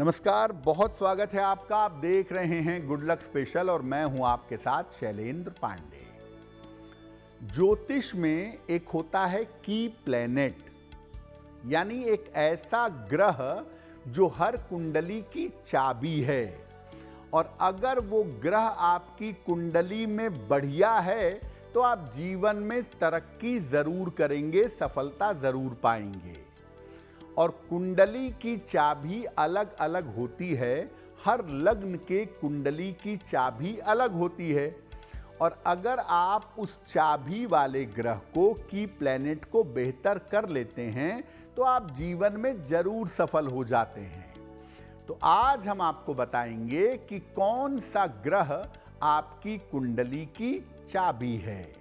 नमस्कार, बहुत स्वागत है आपका। आप देख रहे हैं गुड लक स्पेशल और मैं हूं आपके साथ शैलेंद्र पांडे। ज्योतिष में एक होता है की प्लेनेट, यानी एक ऐसा ग्रह जो हर कुंडली की चाबी है और अगर वो ग्रह आपकी कुंडली में बढ़िया है तो आप जीवन में तरक्की जरूर करेंगे, सफलता जरूर पाएंगे। और कुंडली की चाबी अलग अलग होती है, हर लग्न के कुंडली की चाबी अलग होती है और अगर आप उस चाबी वाले ग्रह को की प्लेनेट को बेहतर कर लेते हैं तो आप जीवन में जरूर सफल हो जाते हैं। तो आज हम आपको बताएंगे कि कौन सा ग्रह आपकी कुंडली की चाबी है।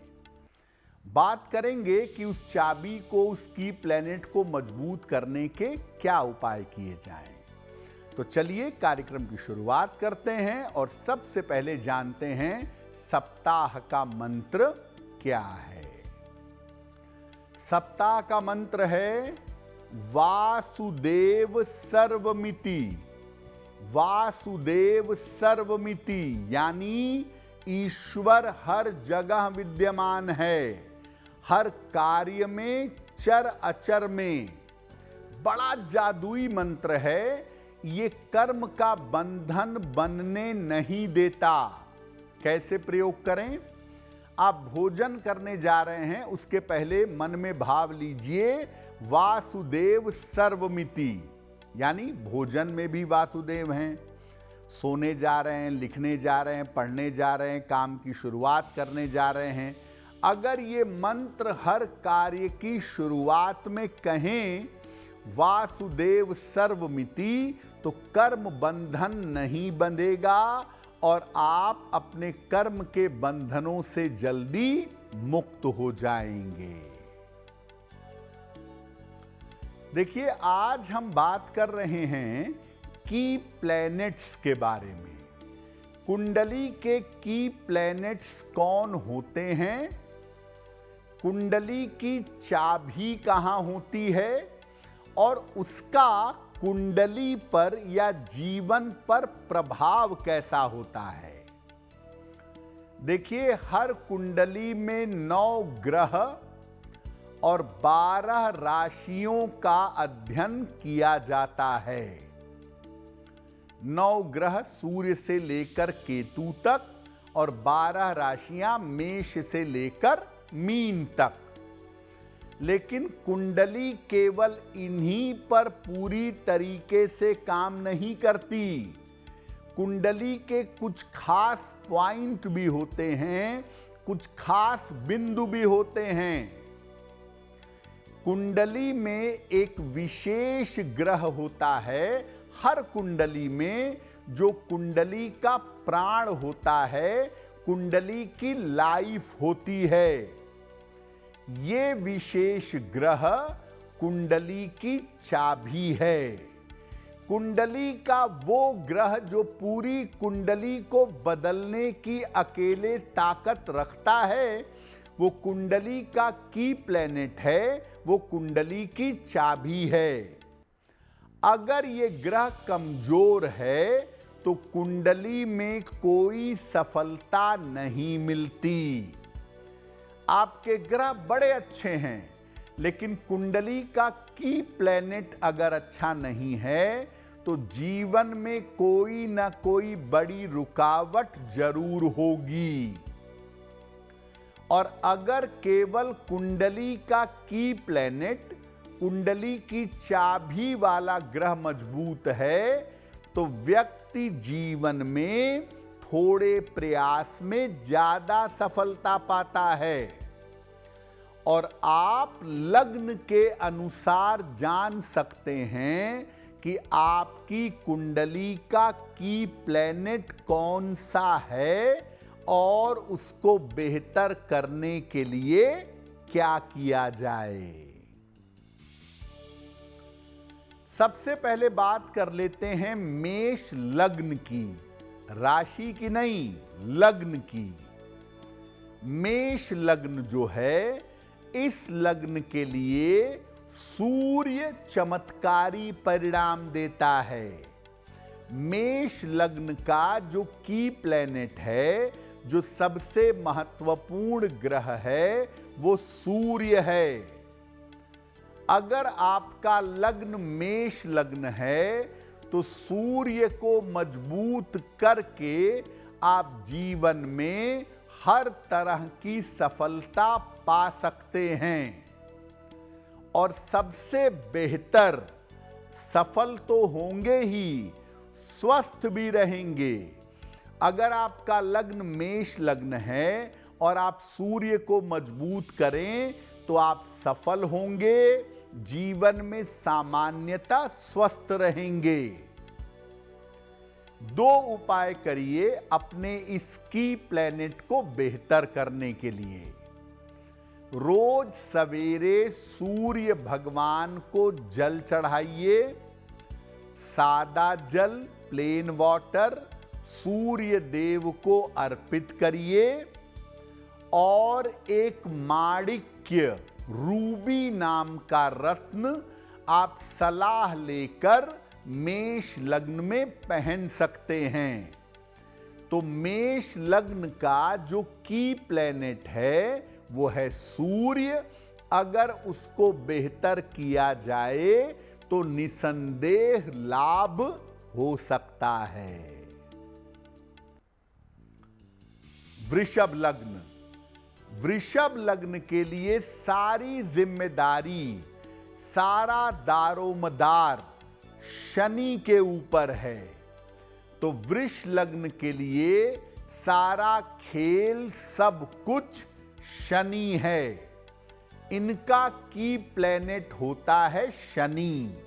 बात करेंगे कि उस चाबी को, उस की प्लेनेट को मजबूत करने के क्या उपाय किए जाएं। तो चलिए कार्यक्रम की शुरुआत करते हैं और सबसे पहले जानते हैं सप्ताह का मंत्र क्या है। सप्ताह का मंत्र है वासुदेव सर्वमिति। वासुदेव सर्वमिति यानी ईश्वर हर जगह विद्यमान है, हर कार्य में, चर अचर में। बड़ा जादुई मंत्र है, ये कर्म का बंधन बनने नहीं देता। कैसे प्रयोग करें? आप भोजन करने जा रहे हैं, उसके पहले मन में भाव लीजिए वासुदेव सर्वमिति, यानी भोजन में भी वासुदेव हैं। सोने जा रहे हैं, लिखने जा रहे हैं, पढ़ने जा रहे हैं, काम की शुरुआत करने जा रहे हैं, अगर ये मंत्र हर कार्य की शुरुआत में कहें वासुदेव सर्वमिति तो कर्म बंधन नहीं बंधेगा और आप अपने कर्म के बंधनों से जल्दी मुक्त हो जाएंगे। देखिए, आज हम बात कर रहे हैं की प्लैनेट्स के बारे में। कुंडली के की प्लैनेट्स कौन होते हैं, कुंडली की चाबी कहां होती है और उसका कुंडली पर या जीवन पर प्रभाव कैसा होता है। देखिए, हर कुंडली में 9 ग्रह और 12 राशियों का अध्ययन किया जाता है। 9 ग्रह सूर्य से लेकर केतु तक और 12 राशियां मेष से लेकर मीन तक। लेकिन कुंडली केवल इन्हीं पर पूरी तरीके से काम नहीं करती। कुंडली के कुछ खास पॉइंट भी होते हैं, कुछ खास बिंदु भी होते हैं। कुंडली में एक विशेष ग्रह होता है, हर कुंडली में, जो कुंडली का प्राण होता है, कुंडली की लाइफ होती है। ये विशेष ग्रह कुंडली की चाबी है। कुंडली का वो ग्रह जो पूरी कुंडली को बदलने की अकेले ताकत रखता है, वो कुंडली का की प्लेनेट है, वो कुंडली की चाबी है। अगर ये ग्रह कमजोर है तो कुंडली में कोई सफलता नहीं मिलती। आपके ग्रह बड़े अच्छे हैं लेकिन कुंडली का की प्लेनेट अगर अच्छा नहीं है तो जीवन में कोई ना कोई बड़ी रुकावट जरूर होगी। और अगर केवल कुंडली का की प्लेनेट, कुंडली की चाबी वाला ग्रह मजबूत है तो व्यक्ति जीवन में थोड़े प्रयास में ज्यादा सफलता पाता है। और आप लग्न के अनुसार जान सकते हैं कि आपकी कुंडली का की प्लेनेट कौन सा है और उसको बेहतर करने के लिए क्या किया जाए। सबसे पहले बात कर लेते हैं मेष लग्न की, राशि की नहीं, लग्न की। मेष लग्न जो है, इस लग्न के लिए सूर्य चमत्कारी परिणाम देता है। मेष लग्न का जो की प्लैनेट है, जो सबसे महत्वपूर्ण ग्रह है, वो सूर्य है। अगर आपका लग्न मेष लग्न है तो सूर्य को मजबूत करके आप जीवन में हर तरह की सफलता पा सकते हैं और सबसे बेहतर सफल तो होंगे ही, स्वस्थ भी रहेंगे। अगर आपका लग्न मेष लग्न है और आप सूर्य को मजबूत करें तो आप सफल होंगे, जीवन में सामान्यतः स्वस्थ रहेंगे। दो उपाय करिए अपने इस की प्लैनेट को बेहतर करने के लिए। रोज सवेरे सूर्य भगवान को जल चढ़ाइए, सादा जल, प्लेन वाटर सूर्य देव को अर्पित करिए और एक माणिक्य रूबी नाम का रत्न आप सलाह लेकर मेष लग्न में पहन सकते हैं। तो मेष लग्न का जो की प्लैनेट है वो है सूर्य। अगर उसको बेहतर किया जाए तो निसंदेह लाभ हो सकता है। वृषभ लग्न। वृषभ लग्न के लिए सारी जिम्मेदारी, सारा दारोमदार शनि के ऊपर है। तो वृष लग्न के लिए सारा खेल, सब कुछ शनि है। इनका की प्लैनेट होता है शनि।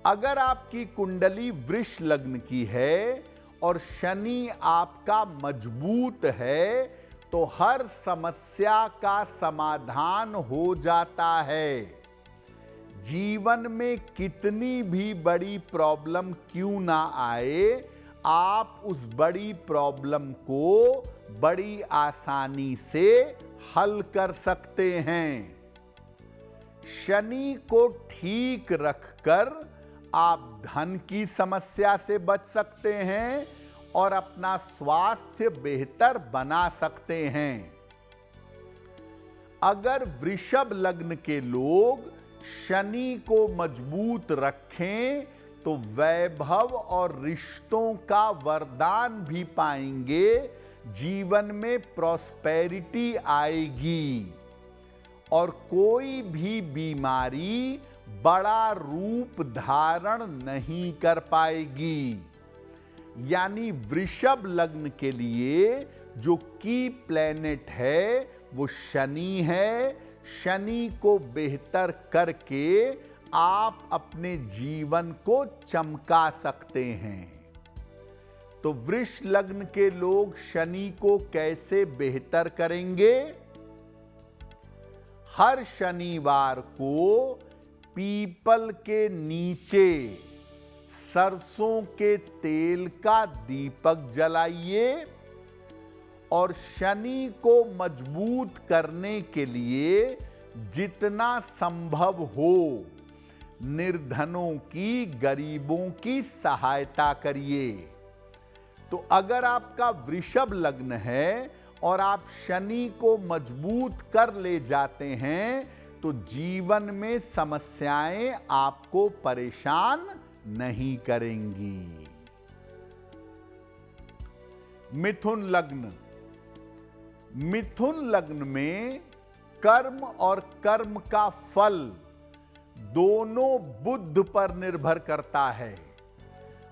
अगर आपकी कुंडली वृष लग्न की है और शनि आपका मजबूत है तो हर समस्या का समाधान हो जाता है। जीवन में कितनी भी बड़ी प्रॉब्लम क्यों ना आए, आप उस बड़ी प्रॉब्लम को बड़ी आसानी से हल कर सकते हैं। शनि को ठीक रखकर आप धन की समस्या से बच सकते हैं और अपना स्वास्थ्य बेहतर बना सकते हैं। अगर वृषभ लग्न के लोग शनि को मजबूत रखें तो वैभव और रिश्तों का वरदान भी पाएंगे, जीवन में प्रॉस्पेरिटी आएगी और कोई भी बीमारी बड़ा रूप धारण नहीं कर पाएगी। यानी वृषभ लग्न के लिए जो की प्लैनेट है वो शनि है। शनि को बेहतर करके आप अपने जीवन को चमका सकते हैं। तो वृष लग्न के लोग शनि को कैसे बेहतर करेंगे? हर शनिवार को पीपल के नीचे सरसों के तेल का दीपक जलाइए और शनि को मजबूत करने के लिए जितना संभव हो निर्धनों की, गरीबों की सहायता करिए। तो अगर आपका वृषभ लग्न है और आप शनि को मजबूत कर ले जाते हैं तो जीवन में समस्याएं आपको परेशान नहीं करेंगी। मिथुन लग्न। मिथुन लग्न में कर्म और कर्म का फल दोनों बुध पर निर्भर करता है।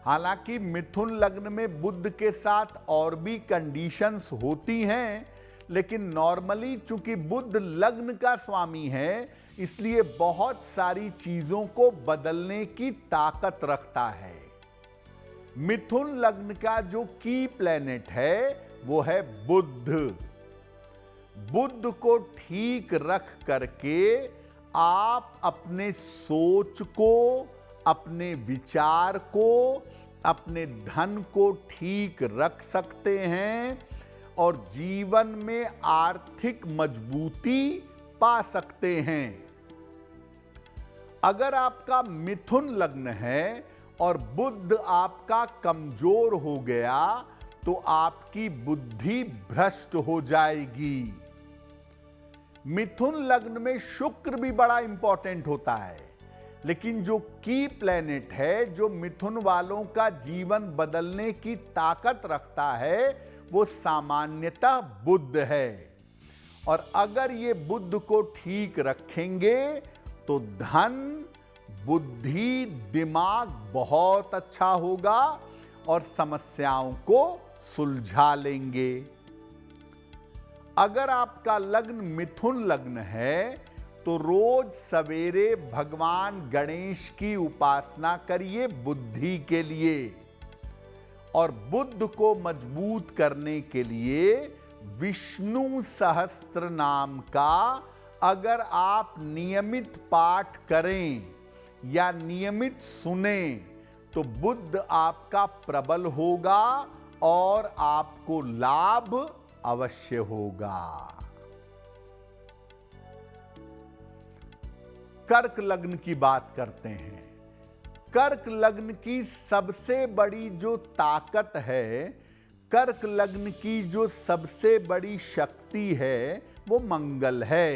हालांकि मिथुन लग्न में बुध के साथ और भी कंडीशंस होती हैं, लेकिन नॉर्मली चूंकि बुध लग्न का स्वामी है इसलिए बहुत सारी चीजों को बदलने की ताकत रखता है। मिथुन लग्न का जो की प्लैनेट है वो है बुध। बुध को ठीक रख करके आप अपने सोच को, अपने विचार को, अपने धन को ठीक रख सकते हैं और जीवन में आर्थिक मजबूती पा सकते हैं। अगर आपका मिथुन लग्न है और बुध आपका कमजोर हो गया तो आपकी बुद्धि भ्रष्ट हो जाएगी। मिथुन लग्न में शुक्र भी बड़ा इंपॉर्टेंट होता है, लेकिन जो की प्लेनेट है, जो मिथुन वालों का जीवन बदलने की ताकत रखता है, वो सामान्यतः बुध है। और अगर ये बुध को ठीक रखेंगे तो धन, बुद्धि, दिमाग बहुत अच्छा होगा और समस्याओं को सुलझा लेंगे। अगर आपका लग्न मिथुन लग्न है तो रोज सवेरे भगवान गणेश की उपासना करिए बुद्धि के लिए। और बुध को मजबूत करने के लिए विष्णु सहस्त्र नाम का अगर आप नियमित पाठ करें या नियमित सुने तो बुध आपका प्रबल होगा और आपको लाभ अवश्य होगा। कर्क लग्न की बात करते हैं। कर्क लग्न की सबसे बड़ी जो ताकत है, कर्क लग्न की जो सबसे बड़ी शक्ति है, वो मंगल है।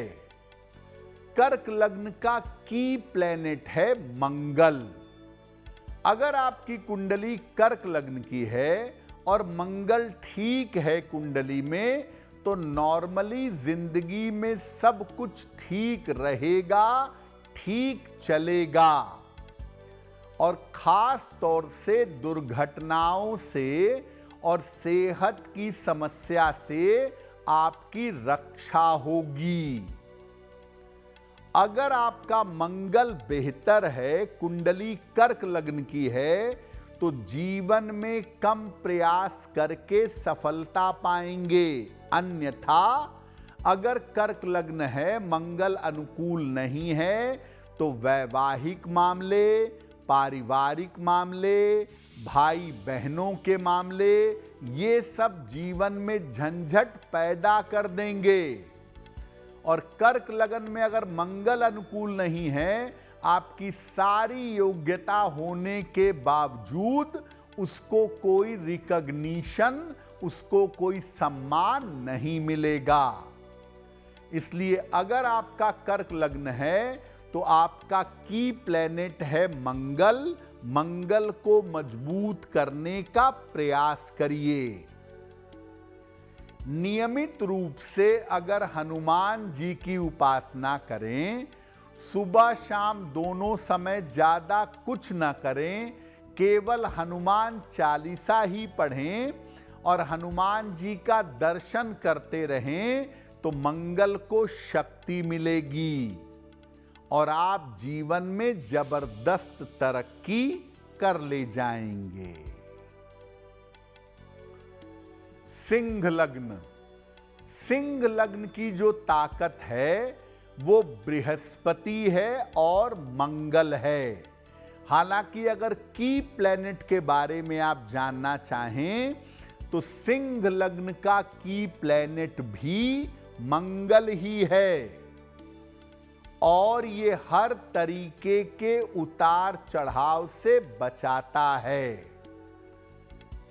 कर्क लग्न का की प्लेनेट है मंगल। अगर आपकी कुंडली कर्क लग्न की है और मंगल ठीक है कुंडली में, तो नॉर्मली जिंदगी में सब कुछ ठीक रहेगा, ठीक चलेगा। और खास तौर से दुर्घटनाओं से और सेहत की समस्या से आपकी रक्षा होगी। अगर आपका मंगल बेहतर है, कुंडली कर्क लग्न की है, तो जीवन में कम प्रयास करके सफलता पाएंगे। अन्यथा अगर कर्क लग्न है, मंगल अनुकूल नहीं है, तो वैवाहिक मामले, पारिवारिक मामले, भाई बहनों के मामले, ये सब जीवन में झंझट पैदा कर देंगे। और कर्क लग्न में अगर मंगल अनुकूल नहीं है, आपकी सारी योग्यता होने के बावजूद उसको कोई रिकॉग्निशन, उसको कोई सम्मान नहीं मिलेगा। इसलिए अगर आपका कर्क लग्न है तो आपका की प्लेनेट है मंगल। मंगल को मजबूत करने का प्रयास करिए। नियमित रूप से अगर हनुमान जी की उपासना करें, सुबह शाम दोनों समय ज्यादा कुछ न करें, केवल हनुमान चालीसा ही पढ़ें और हनुमान जी का दर्शन करते रहें, तो मंगल को शक्ति मिलेगी और आप जीवन में जबरदस्त तरक्की कर ले जाएंगे। सिंह लग्न। सिंह लग्न की जो ताकत है वो बृहस्पति है और मंगल है। हालांकि अगर की प्लेनेट के बारे में आप जानना चाहें तो सिंह लग्न का की प्लेनेट भी मंगल ही है और ये हर तरीके के उतार चढ़ाव से बचाता है।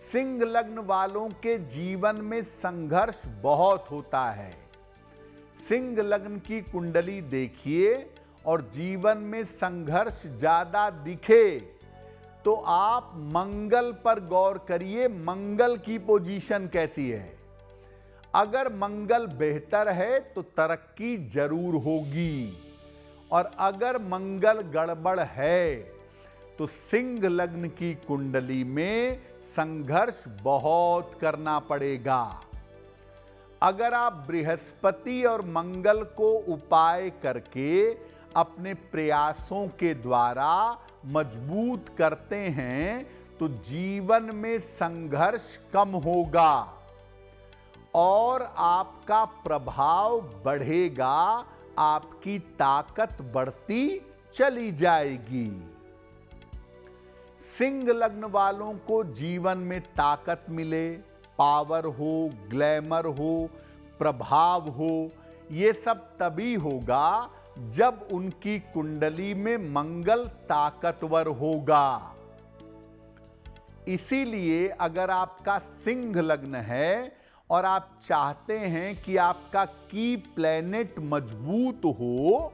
सिंह लग्न वालों के जीवन में संघर्ष बहुत होता है। सिंह लग्न की कुंडली देखिए और जीवन में संघर्ष ज्यादा दिखे तो आप मंगल पर गौर करिए, मंगल की पोजीशन कैसी है। अगर मंगल बेहतर है तो तरक्की जरूर होगी और अगर मंगल गड़बड़ है तो सिंह लग्न की कुंडली में संघर्ष बहुत करना पड़ेगा। अगर आप बृहस्पति और मंगल को उपाय करके अपने प्रयासों के द्वारा मजबूत करते हैं तो जीवन में संघर्ष कम होगा और आपका प्रभाव बढ़ेगा, आपकी ताकत बढ़ती चली जाएगी। सिंह लग्न वालों को जीवन में ताकत मिले, पावर हो, ग्लैमर हो, प्रभाव हो, ये सब तभी होगा जब उनकी कुंडली में मंगल ताकतवर होगा। इसीलिए अगर आपका सिंह लग्न है और आप चाहते हैं कि आपका की प्लैनेट मजबूत हो,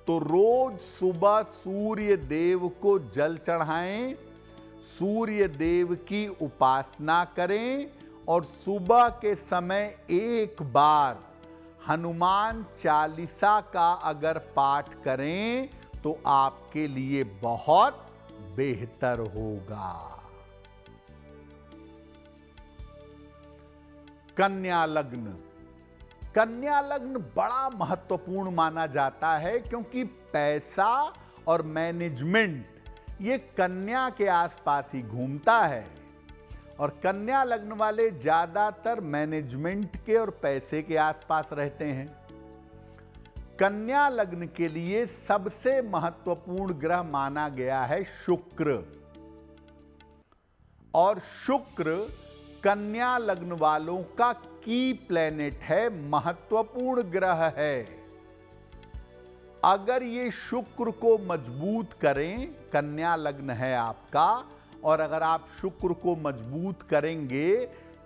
तो रोज सुबह सूर्य देव को जल चढ़ाएं, सूर्य देव की उपासना करें और सुबह के समय एक बार हनुमान चालीसा का अगर पाठ करें तो आपके लिए बहुत बेहतर होगा। कन्या लग्न। कन्या लग्न बड़ा महत्वपूर्ण माना जाता है क्योंकि पैसा और मैनेजमेंट ये कन्या के आसपास ही घूमता है और कन्या लग्न वाले ज्यादातर मैनेजमेंट के और पैसे के आसपास रहते हैं। कन्या लग्न के लिए सबसे महत्वपूर्ण ग्रह माना गया है शुक्र, और शुक्र कन्या लग्न वालों का की प्लैनेट है, महत्वपूर्ण ग्रह है। अगर ये शुक्र को मजबूत करें, कन्या लग्न है आपका, और अगर आप शुक्र को मजबूत करेंगे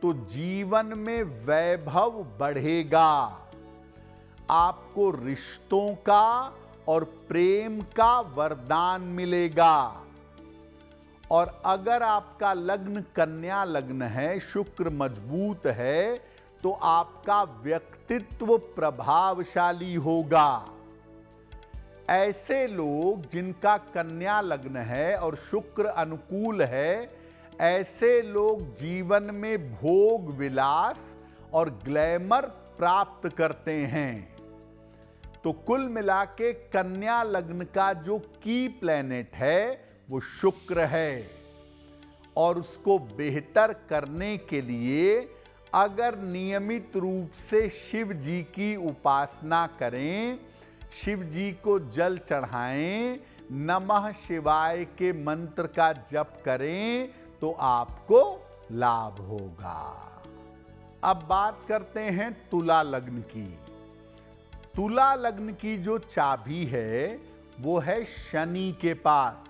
तो जीवन में वैभव बढ़ेगा, आपको रिश्तों का और प्रेम का वरदान मिलेगा। और अगर आपका लग्न कन्या लग्न है, शुक्र मजबूत है, तो आपका व्यक्तित्व प्रभावशाली होगा। ऐसे लोग जिनका कन्या लग्न है और शुक्र अनुकूल है, ऐसे लोग जीवन में भोग विलास और ग्लैमर प्राप्त करते हैं। तो कुल मिला के कन्या लग्न का जो की प्लैनेट है वो शुक्र है, और उसको बेहतर करने के लिए अगर नियमित रूप से शिव जी की उपासना करें, शिव जी को जल चढ़ाएं, नमः शिवाय के मंत्र का जप करें, तो आपको लाभ होगा। अब बात करते हैं तुला लग्न की। तुला लग्न की जो चाबी है वो है शनि के पास,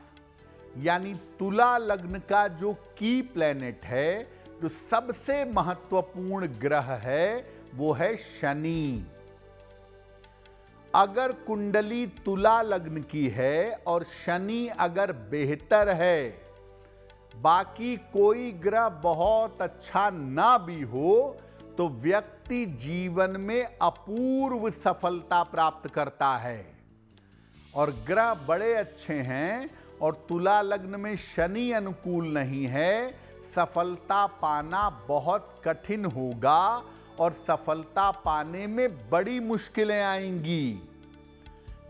यानी तुला लग्न का जो की प्लैनेट है, जो सबसे महत्वपूर्ण ग्रह है, वो है शनि। अगर कुंडली तुला लग्न की है और शनि अगर बेहतर है, बाकी कोई ग्रह बहुत अच्छा ना भी हो, तो व्यक्ति जीवन में अपूर्व सफलता प्राप्त करता है। और ग्रह बड़े अच्छे हैं और तुला लग्न में शनि अनुकूल नहीं है, सफलता पाना बहुत कठिन होगा और सफलता पाने में बड़ी मुश्किलें आएंगी।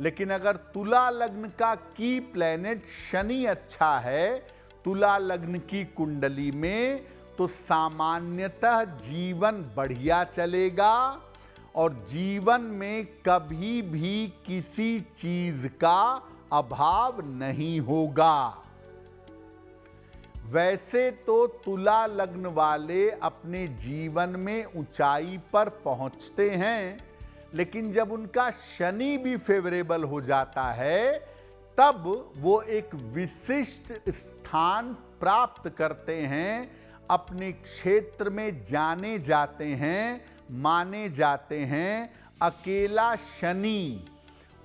लेकिन अगर तुला लग्न का की प्लैनेट शनि अच्छा है तुला लग्न की कुंडली में, तो सामान्यतः जीवन बढ़िया चलेगा और जीवन में कभी भी किसी चीज का अभाव नहीं होगा। वैसे तो तुला लग्न वाले अपने जीवन में ऊंचाई पर पहुंचते हैं, लेकिन जब उनका शनि भी फेवरेबल हो जाता है, तब वो एक विशिष्ट स्थान प्राप्त करते हैं, अपने क्षेत्र में जाने जाते हैं, माने जाते हैं। अकेला शनि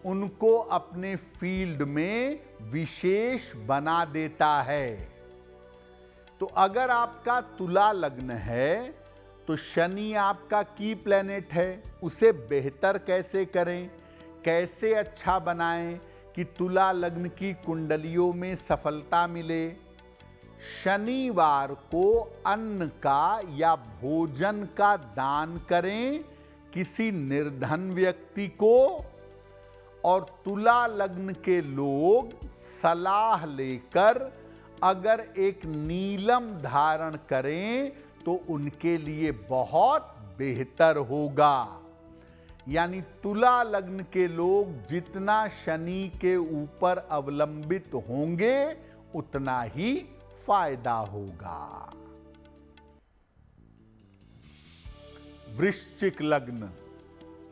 उनको अपने फील्ड में विशेष बना देता है। तो अगर आपका तुला लग्न है तो शनि आपका की प्लैनेट है, उसे बेहतर कैसे करें, कैसे अच्छा बनाएं कि तुला लग्न की कुंडलियों में सफलता मिले। शनिवार को अन्न का या भोजन का दान करें किसी निर्धन व्यक्ति को, और तुला लग्न के लोग सलाह लेकर अगर एक नीलम धारण करें तो उनके लिए बहुत बेहतर होगा। यानी तुला लग्न के लोग जितना शनि के ऊपर अवलंबित होंगे उतना ही फायदा होगा। वृश्चिक लग्न।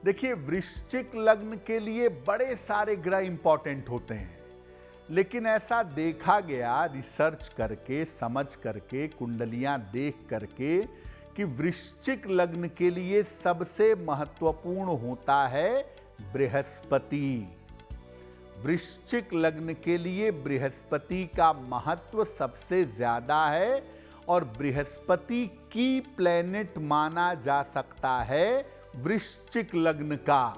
देखिए, वृश्चिक लग्न के लिए बड़े सारे ग्रह इंपॉर्टेंट होते हैं। लेकिन ऐसा देखा गया रिसर्च करके, समझ करके, कुंडलियां देख करके कि वृश्चिक लग्न के लिए सबसे महत्वपूर्ण होता है बृहस्पति। वृश्चिक लग्न के लिए बृहस्पति का महत्व सबसे ज्यादा है और बृहस्पति की प्लेनेट माना जा सकता है वृश्चिक लग्न का।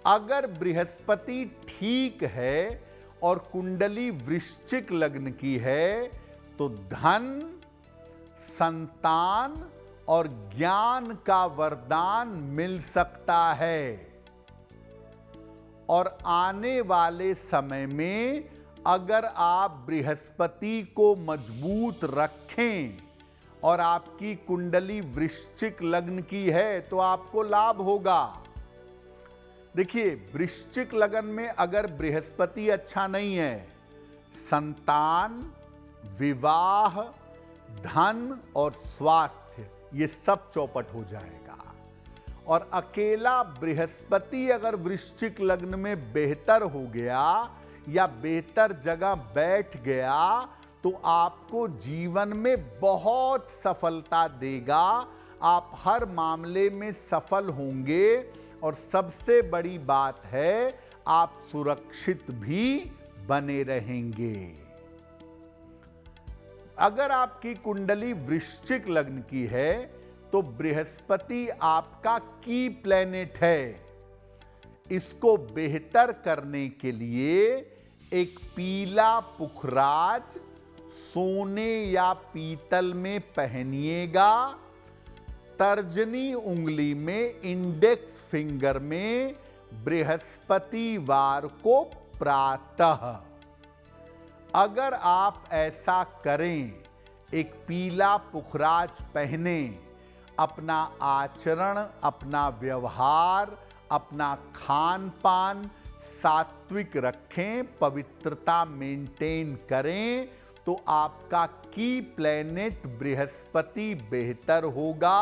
अगर बृहस्पति ठीक है और कुंडली वृश्चिक लग्न की है तो धन, संतान और ज्ञान का वरदान मिल सकता है। और आने वाले समय में अगर आप बृहस्पति को मजबूत रखें और आपकी कुंडली वृश्चिक लग्न की है तो आपको लाभ होगा। देखिए, वृश्चिक लग्न में अगर बृहस्पति अच्छा नहीं है, संतान, विवाह, धन और स्वास्थ्य ये सब चौपट हो जाएगा। और अकेला बृहस्पति अगर वृश्चिक लग्न में बेहतर हो गया या बेहतर जगह बैठ गया तो आपको जीवन में बहुत सफलता देगा। आप हर मामले में सफल होंगे और सबसे बड़ी बात है आप सुरक्षित भी बने रहेंगे। अगर आपकी कुंडली वृश्चिक लग्न की है तो बृहस्पति आपका की प्लेनेट है। इसको बेहतर करने के लिए एक पीला पुखराज सोने या पीतल में पहनिएगा। तर्जनी उंगली में, इंडेक्स फिंगर में बृहस्पतिवार को प्रातः अगर आप ऐसा करें, एक पीला पुखराज पहने, अपना आचरण, अपना व्यवहार, अपना खान पान सात्विक रखें, पवित्रता मेंटेन करें तो आपका की प्लेनेट बृहस्पति बेहतर होगा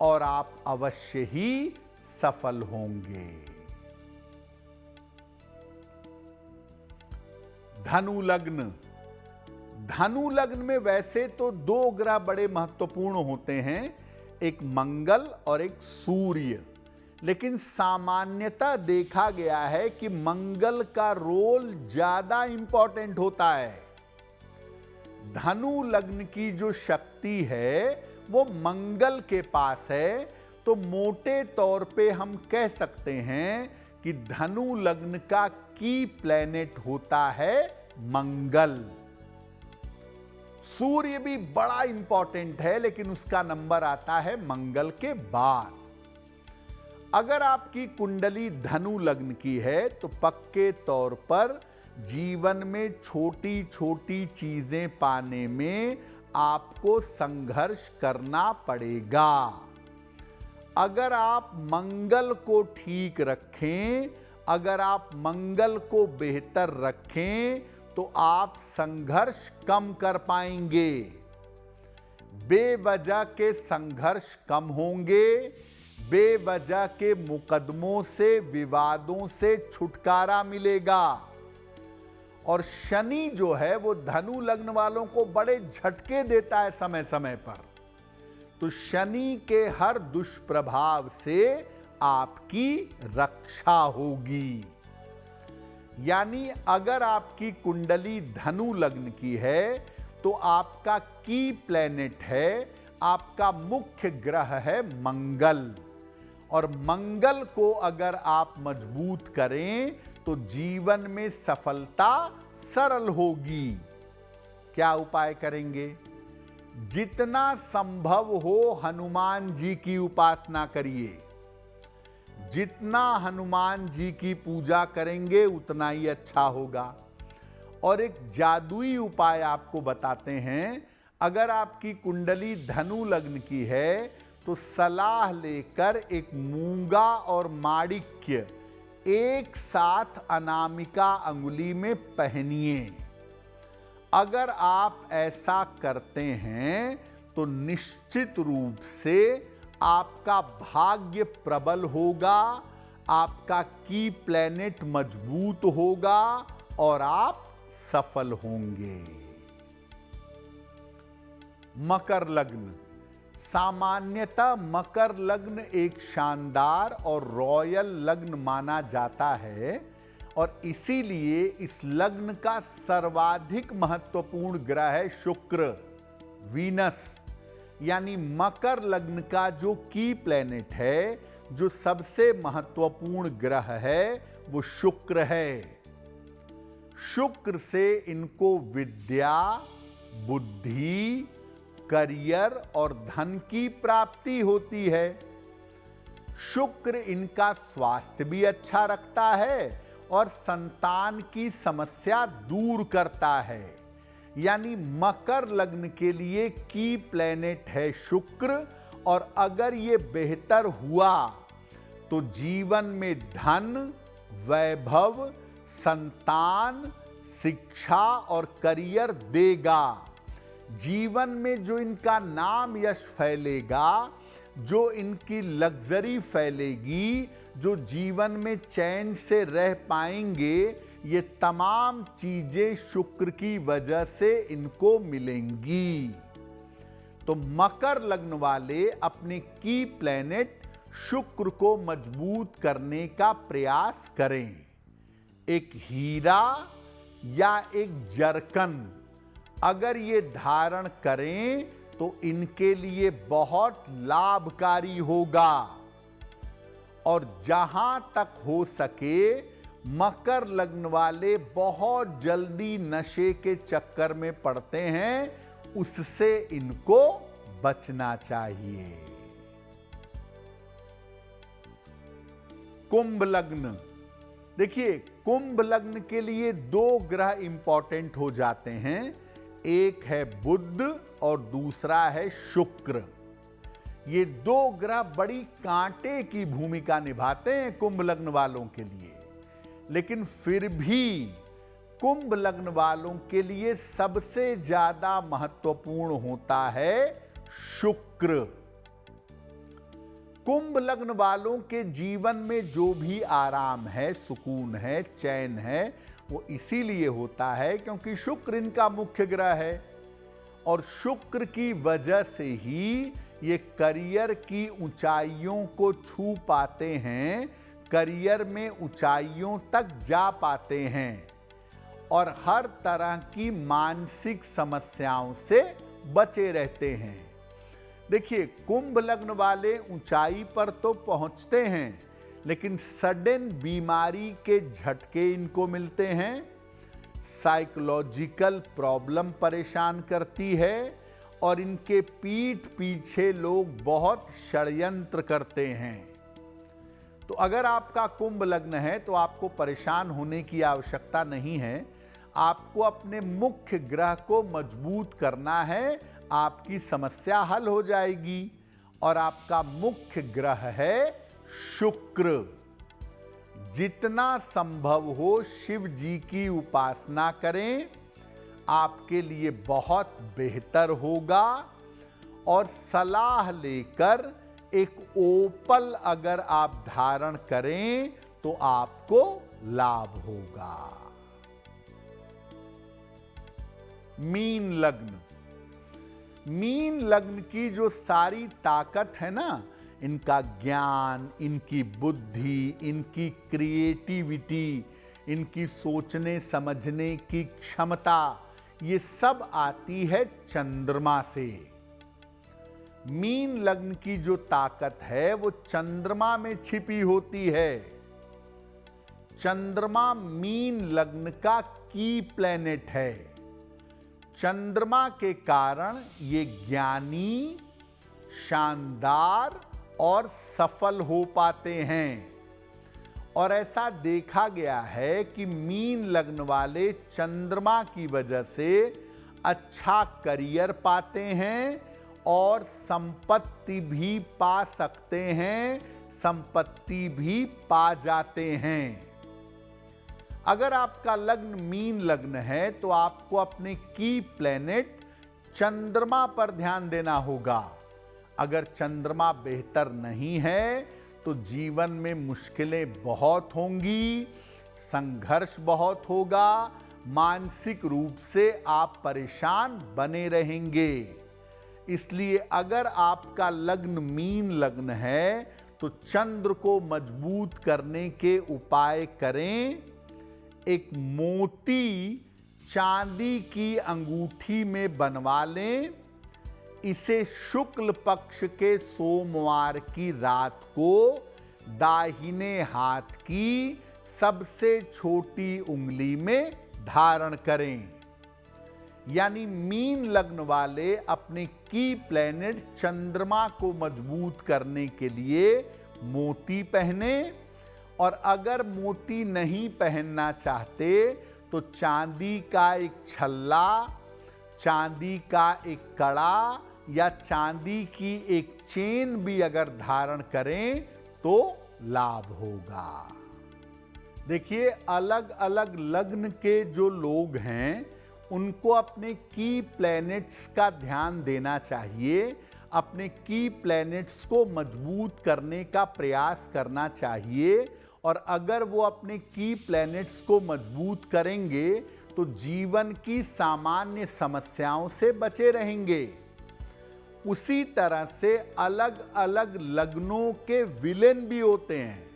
और आप अवश्य ही सफल होंगे। धनु लग्न। धनु लग्न में वैसे तो दो ग्रह बड़े महत्वपूर्ण होते हैं, एक मंगल और एक सूर्य। लेकिन सामान्यतः देखा गया है कि मंगल का रोल ज्यादा इंपॉर्टेंट होता है। धनु लग्न की जो शक्ति है वो मंगल के पास है, तो मोटे तौर पे हम कह सकते हैं कि धनु लग्न का की प्लेनेट होता है मंगल। सूर्य भी बड़ा इंपॉर्टेंट है लेकिन उसका नंबर आता है मंगल के बाद। अगर आपकी कुंडली धनु लग्न की है तो पक्के तौर पर जीवन में छोटी छोटी चीजें पाने में आपको संघर्ष करना पड़ेगा। अगर आप मंगल को ठीक रखें, अगर आप मंगल को बेहतर रखें तो आप संघर्ष कम कर पाएंगे। बेवजह के संघर्ष कम होंगे, बेवजह के मुकदमों से, विवादों से छुटकारा मिलेगा। और शनि जो है वो धनु लग्न वालों को बड़े झटके देता है समय समय पर, तो शनि के हर दुष्प्रभाव से आपकी रक्षा होगी। यानी अगर आपकी कुंडली धनु लग्न की है तो आपका की प्लेनेट है, आपका मुख्य ग्रह है मंगल। और मंगल को अगर आप मजबूत करें तो जीवन में सफलता सरल होगी। क्या उपाय करेंगे? जितना संभव हो हनुमान जी की उपासना करिए। जितना हनुमान जी की पूजा करेंगे उतना ही अच्छा होगा। और एक जादुई उपाय आपको बताते हैं। अगर आपकी कुंडली धनु लग्न की है तो सलाह लेकर एक मूंगा और माणिक्य एक साथ अनामिका अंगुली में पहनिए। अगर आप ऐसा करते हैं तो निश्चित रूप से आपका भाग्य प्रबल होगा, आपका की प्लेनेट मजबूत होगा और आप सफल होंगे। मकर लग्न। सामान्यतः मकर लग्न एक शानदार और रॉयल लग्न माना जाता है और इसीलिए इस लग्न का सर्वाधिक महत्वपूर्ण ग्रह है शुक्र, वीनस। यानी मकर लग्न का जो की प्लैनेट है, जो सबसे महत्वपूर्ण ग्रह है, वो शुक्र है। शुक्र से इनको विद्या, बुद्धि, करियर और धन की प्राप्ति होती है। शुक्र इनका स्वास्थ्य भी अच्छा रखता है और संतान की समस्या दूर करता है। यानी मकर लग्न के लिए की प्लैनेट है शुक्र, और अगर ये बेहतर हुआ तो जीवन में धन, वैभव, संतान, शिक्षा और करियर देगा। जीवन में जो इनका नाम यश फैलेगा, जो इनकी लग्जरी फैलेगी, जो जीवन में चैन से रह पाएंगे, ये तमाम चीजें शुक्र की वजह से इनको मिलेंगी। तो मकर लग्न वाले अपने की प्लैनेट शुक्र को मजबूत करने का प्रयास करें। एक हीरा या एक जरकन अगर ये धारण करें तो इनके लिए बहुत लाभकारी होगा। और जहां तक हो सके मकर लग्न वाले बहुत जल्दी नशे के चक्कर में पड़ते हैं, उससे इनको बचना चाहिए। कुंभ लग्न। देखिए, कुंभ लग्न के लिए दो ग्रह इंपॉर्टेंट हो जाते हैं। एक है बुध और दूसरा है शुक्र। ये दो ग्रह बड़ी कांटे की भूमिका निभाते हैं कुंभ लग्न वालों के लिए, लेकिन फिर भी कुंभ लग्न वालों के लिए सबसे ज्यादा महत्वपूर्ण होता है शुक्र। कुंभ लग्न वालों के जीवन में जो भी आराम है, सुकून है, चैन है, वो इसीलिए होता है क्योंकि शुक्र इनका मुख्य ग्रह है। और शुक्र की वजह से ही ये करियर की ऊंचाइयों को छू पाते हैं, करियर में ऊंचाइयों तक जा पाते हैं और हर तरह की मानसिक समस्याओं से बचे रहते हैं। देखिए, कुंभ लग्न वाले ऊंचाई पर तो पहुंचते हैं, लेकिन सडन बीमारी के झटके इनको मिलते हैं, साइकोलॉजिकल प्रॉब्लम परेशान करती है और इनके पीठ पीछे लोग बहुत षड्यंत्र करते हैं। तो अगर आपका कुंभ लग्न है तो आपको परेशान होने की आवश्यकता नहीं है। आपको अपने मुख्य ग्रह को मजबूत करना है, आपकी समस्या हल हो जाएगी। और आपका मुख्य ग्रह है शुक्र। जितना संभव हो शिव जी की उपासना करें, आपके लिए बहुत बेहतर होगा। और सलाह लेकर एक ओपल अगर आप धारण करें तो आपको लाभ होगा। मीन लग्न। मीन लग्न की जो सारी ताकत है ना, इनका ज्ञान, इनकी बुद्धि, इनकी क्रिएटिविटी, इनकी सोचने समझने की क्षमता, ये सब आती है चंद्रमा से। मीन लग्न की जो ताकत है वो चंद्रमा में छिपी होती है। चंद्रमा मीन लग्न का की प्लैनेट है। चंद्रमा के कारण ये ज्ञानी, शानदार और सफल हो पाते हैं। और ऐसा देखा गया है कि मीन लग्न वाले चंद्रमा की वजह से अच्छा करियर पाते हैं और संपत्ति भी पा सकते हैं, संपत्ति भी पा जाते हैं। अगर आपका लग्न मीन लग्न है तो आपको अपने की प्लैनेट चंद्रमा पर ध्यान देना होगा। अगर चंद्रमा बेहतर नहीं है तो जीवन में मुश्किलें बहुत होंगी, संघर्ष बहुत होगा, मानसिक रूप से आप परेशान बने रहेंगे। इसलिए अगर आपका लग्न मीन लग्न है तो चंद्र को मजबूत करने के उपाय करें। एक मोती चांदी की अंगूठी में बनवा लें। इसे शुक्ल पक्ष के सोमवार की रात को दाहिने हाथ की सबसे छोटी उंगली में धारण करें। यानी मीन लग्न वाले अपने की प्लैनेट चंद्रमा को मजबूत करने के लिए मोती पहने, और अगर मोती नहीं पहनना चाहते तो चांदी का एक छल्ला, चांदी का एक कड़ा या चांदी की एक चेन भी अगर धारण करें तो लाभ होगा। देखिए, अलग अलग लग्न के जो लोग हैं उनको अपने की प्लैनेट्स का ध्यान देना चाहिए, अपने की प्लैनेट्स को मजबूत करने का प्रयास करना चाहिए। और अगर वो अपने की प्लैनेट्स को मजबूत करेंगे तो जीवन की सामान्य समस्याओं से बचे रहेंगे। उसी तरह से अलग अलग लग्नों के विलेन भी होते हैं।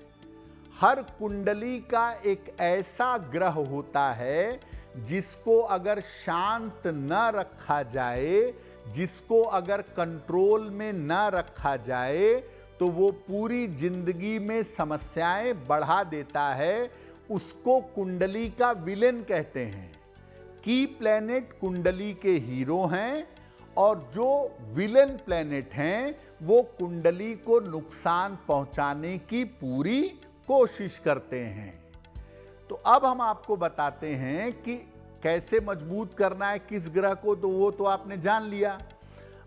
हर कुंडली का एक ऐसा ग्रह होता है जिसको अगर शांत न रखा जाए, जिसको अगर कंट्रोल में न रखा जाए तो वो पूरी जिंदगी में समस्याएं बढ़ा देता है। उसको कुंडली का विलेन कहते हैं। की प्लैनेट कुंडली के हीरो हैं और जो विलेन प्लैनेट हैं वो कुंडली को नुकसान पहुंचाने की पूरी कोशिश करते हैं। तो अब हम आपको बताते हैं कि कैसे मजबूत करना है किस ग्रह को, तो वो तो आपने जान लिया।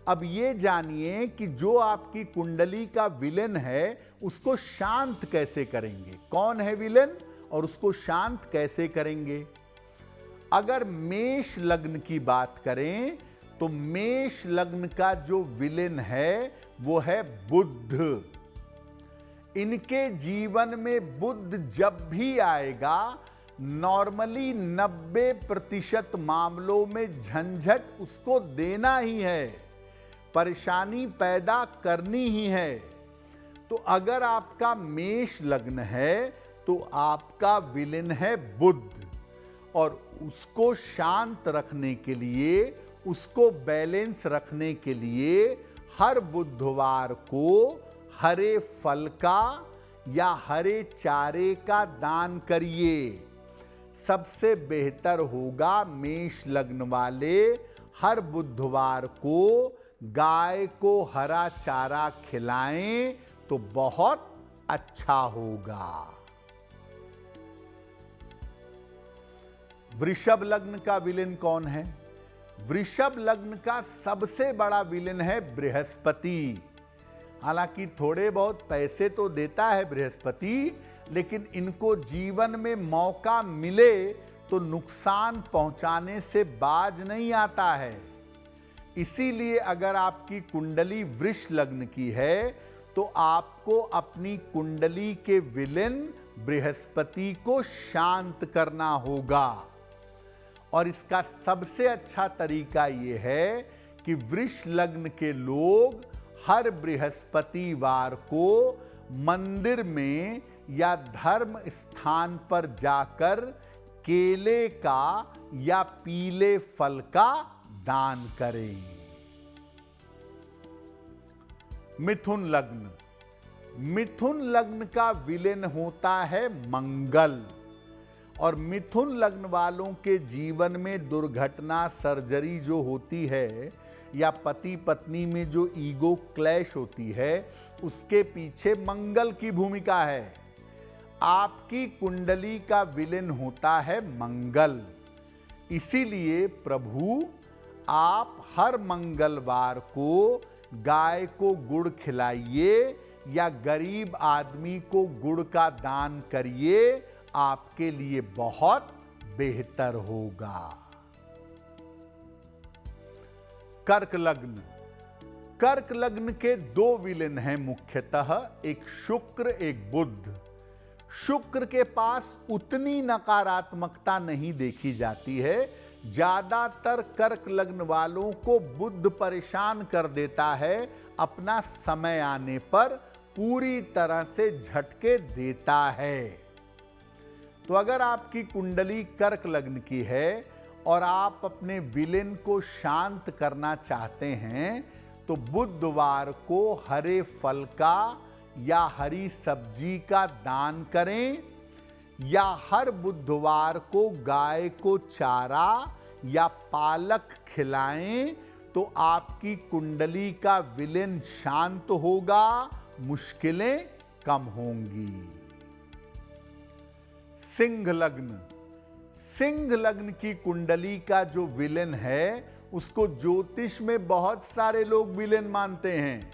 अब ये जानिए कि जो आपकी कुंडली का विलेन है उसको शांत कैसे करेंगे। कौन है विलेन और उसको शांत कैसे करेंगे। अगर मेष लग्न की बात करें तो मेष लग्न का जो विलेन है वो है बुध। इनके जीवन में बुध जब भी आएगा, नॉर्मली 90% मामलों में झंझट उसको देना ही है, परेशानी पैदा करनी ही है। तो अगर आपका मेष लग्न है तो आपका विलेन है बुध, और उसको शांत रखने के लिए, उसको बैलेंस रखने के लिए हर बुधवार को हरे फल का या हरे चारे का दान करिए। सबसे बेहतर होगा मेष लग्न वाले हर बुधवार को गाय को हरा चारा खिलाएं तो बहुत अच्छा होगा। वृषभ लग्न का विलेन कौन है। वृषभ लग्न का सबसे बड़ा विलेन है बृहस्पति। हालांकि थोड़े बहुत पैसे तो देता है बृहस्पति, लेकिन इनको जीवन में मौका मिले तो नुकसान पहुंचाने से बाज नहीं आता है। इसीलिए अगर आपकी कुंडली वृष लग्न की है तो आपको अपनी कुंडली के विलेन बृहस्पति को शांत करना होगा। और इसका सबसे अच्छा तरीका यह है कि वृष लग्न के लोग हर बृहस्पतिवार को मंदिर में या धर्म स्थान पर जाकर केले का या पीले फल का दान करें। मिथुन लग्न। मिथुन लग्न का विलेन होता है मंगल, और मिथुन लग्न वालों के जीवन में दुर्घटना, सर्जरी जो होती है या पति पत्नी में जो ईगो क्लैश होती है, उसके पीछे मंगल की भूमिका है। आपकी कुंडली का विलेन होता है मंगल। इसीलिए प्रभु आप हर मंगलवार को गाय को गुड़ खिलाइए या गरीब आदमी को गुड़ का दान करिए, आपके लिए बहुत बेहतर होगा। कर्क लग्न। कर्क लग्न के दो विलेन हैं मुख्यतः, एक शुक्र एक बुध। शुक्र के पास उतनी नकारात्मकता नहीं देखी जाती है। ज्यादातर कर्क लग्न वालों को बुध परेशान कर देता है, अपना समय आने पर पूरी तरह से झटके देता है। तो अगर आपकी कुंडली कर्क लग्न की है और आप अपने विलेन को शांत करना चाहते हैं तो बुधवार को हरे फल का या हरी सब्जी का दान करें, या हर बुधवार को गाय को चारा या पालक खिलाएं तो आपकी कुंडली का विलेन शांत होगा, मुश्किलें कम होंगी। सिंह लग्न, सिंह लग्न की कुंडली का जो विलेन है उसको ज्योतिष में बहुत सारे लोग विलेन मानते हैं।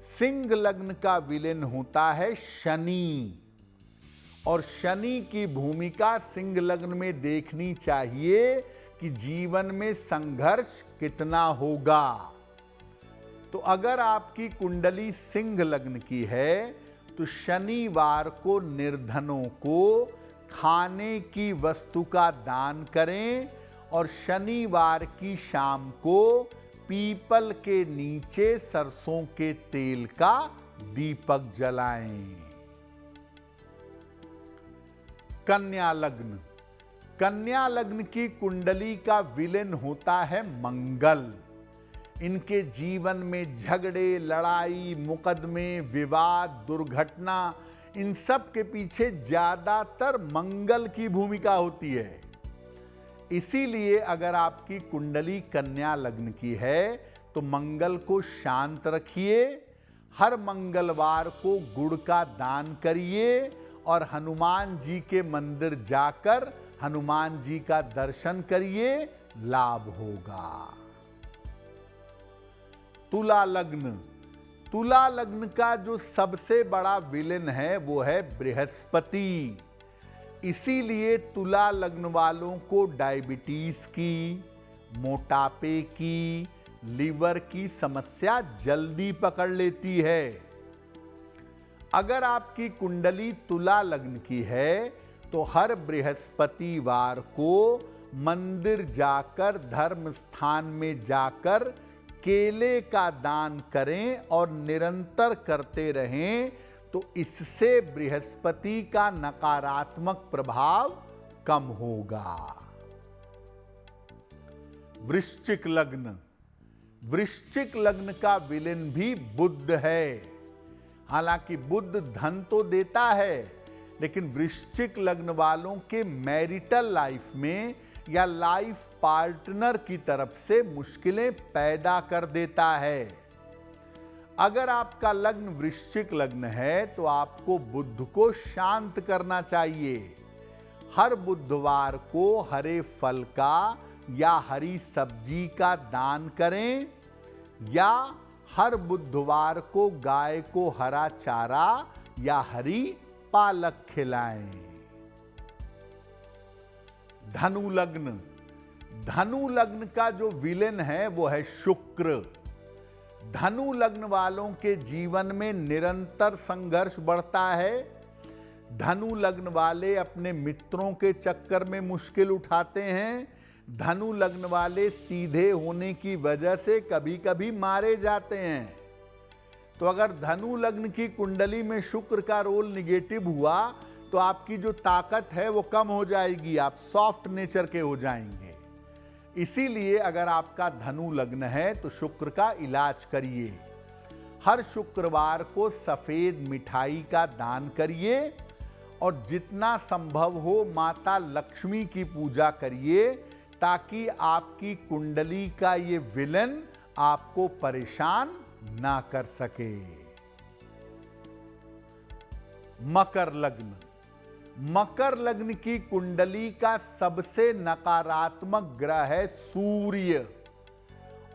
सिंह लग्न का विलेन होता है शनि, और शनि की भूमिका सिंह लग्न में देखनी चाहिए कि जीवन में संघर्ष कितना होगा। तो अगर आपकी कुंडली सिंह लग्न की है तो शनिवार को निर्धनों को खाने की वस्तु का दान करें और शनिवार की शाम को पीपल के नीचे सरसों के तेल का दीपक जलाएं। कन्या लग्न, कन्या लग्न की कुंडली का विलेन होता है मंगल। इनके जीवन में झगड़े, लड़ाई, मुकदमे, विवाद, दुर्घटना, इन सब के पीछे ज्यादातर मंगल की भूमिका होती है। इसीलिए अगर आपकी कुंडली कन्या लग्न की है तो मंगल को शांत रखिए, हर मंगलवार को गुड़ का दान करिए और हनुमान जी के मंदिर जाकर हनुमान जी का दर्शन करिए, लाभ होगा। तुला लग्न, तुला लग्न का जो सबसे बड़ा विलेन है वो है बृहस्पति। इसीलिए तुला लग्न वालों को डायबिटीज की, मोटापे की, लीवर की समस्या जल्दी पकड़ लेती है। अगर आपकी कुंडली तुला लग्न की है तो हर बृहस्पतिवार को मंदिर जाकर, धर्म स्थान में जाकर केले का दान करें और निरंतर करते रहें तो इससे बृहस्पति का नकारात्मक प्रभाव कम होगा। वृश्चिक लग्न, वृश्चिक लग्न का विलेन भी बुध है। हालांकि बुध धन तो देता है, लेकिन वृश्चिक लग्न वालों के मैरिटल लाइफ में या लाइफ पार्टनर की तरफ से मुश्किलें पैदा कर देता है। अगर आपका लग्न वृश्चिक लग्न है तो आपको बुध को शांत करना चाहिए। हर बुधवार को हरे फल का या हरी सब्जी का दान करें, या हर बुधवार को गाय को हरा चारा या हरी पालक खिलाएं। धनु लग्न, धनु लग्न का जो विलेन है वो है शुक्र। धनु लग्न वालों के जीवन में निरंतर संघर्ष बढ़ता है। धनु लग्न वाले अपने मित्रों के चक्कर में मुश्किल उठाते हैं। धनु लग्न वाले सीधे होने की वजह से कभी कभी मारे जाते हैं। तो अगर धनु लग्न की कुंडली में शुक्र का रोल निगेटिव हुआ तो आपकी जो ताकत है वो कम हो जाएगी, आप सॉफ्ट नेचर के हो जाएंगे। इसीलिए अगर आपका धनु लग्न है तो शुक्र का इलाज करिए। हर शुक्रवार को सफेद मिठाई का दान करिए और जितना संभव हो माता लक्ष्मी की पूजा करिए, ताकि आपकी कुंडली का ये विलेन आपको परेशान ना कर सके। मकर लग्न, मकर लग्न की कुंडली का सबसे नकारात्मक ग्रह है सूर्य,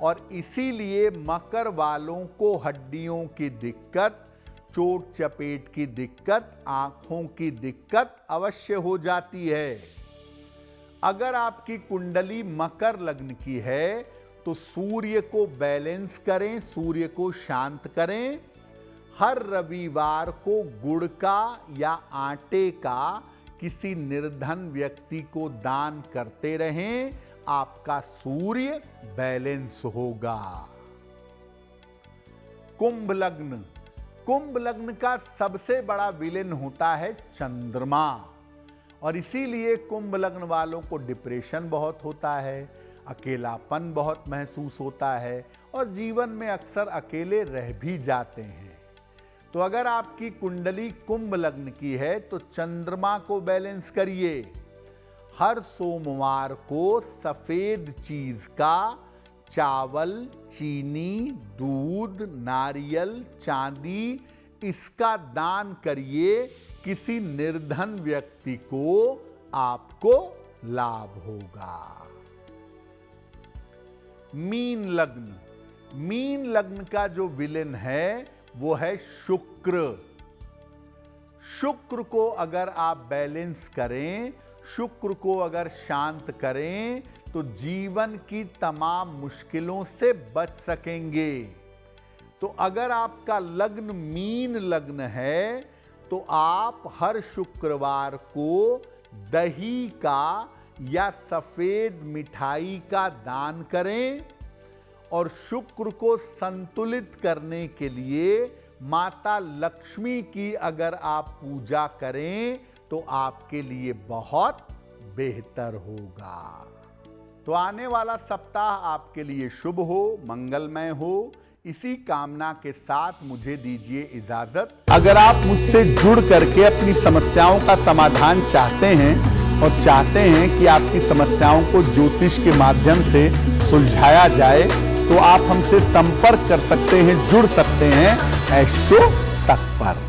और इसीलिए मकर वालों को हड्डियों की दिक्कत, चोट चपेट की दिक्कत, आंखों की दिक्कत अवश्य हो जाती है। अगर आपकी कुंडली मकर लग्न की है तो सूर्य को बैलेंस करें, सूर्य को शांत करें। हर रविवार को गुड़ का या आटे का किसी निर्धन व्यक्ति को दान करते रहें, आपका सूर्य बैलेंस होगा। कुंभ लग्न। कुंभ लग्न का सबसे बड़ा विलेन होता है चंद्रमा, और इसीलिए कुंभ लग्न वालों को डिप्रेशन बहुत होता है, अकेलापन बहुत महसूस होता है और जीवन में अक्सर अकेले रह भी जाते हैं। तो अगर आपकी कुंडली कुंभ लग्न की है तो चंद्रमा को बैलेंस करिए। हर सोमवार को सफेद चीज का, चावल, चीनी, दूध, नारियल, चांदी, इसका दान करिए। किसी निर्धन व्यक्ति को आपको लाभ होगा। मीन लग्न। मीन लग्न का जो विलेन है वो है शुक्र। शुक्र को अगर आप बैलेंस करें, शुक्र को अगर शांत करें तो जीवन की तमाम मुश्किलों से बच सकेंगे। तो अगर आपका लग्न मीन लग्न है तो आप हर शुक्रवार को दही का या सफेद मिठाई का दान करें, और शुक्र को संतुलित करने के लिए माता लक्ष्मी की अगर आप पूजा करें तो आपके लिए बहुत बेहतर होगा। तो आने वाला सप्ताह आपके लिए शुभ हो, मंगलमय हो, इसी कामना के साथ मुझे दीजिए इजाजत। अगर आप मुझसे जुड़ करके अपनी समस्याओं का समाधान चाहते हैं और चाहते हैं कि आपकी समस्याओं को ज्योतिष के माध्यम से सुलझाया जाए तो आप हमसे संपर्क कर सकते हैं, जुड़ सकते हैं एस्ट्रो तक पर।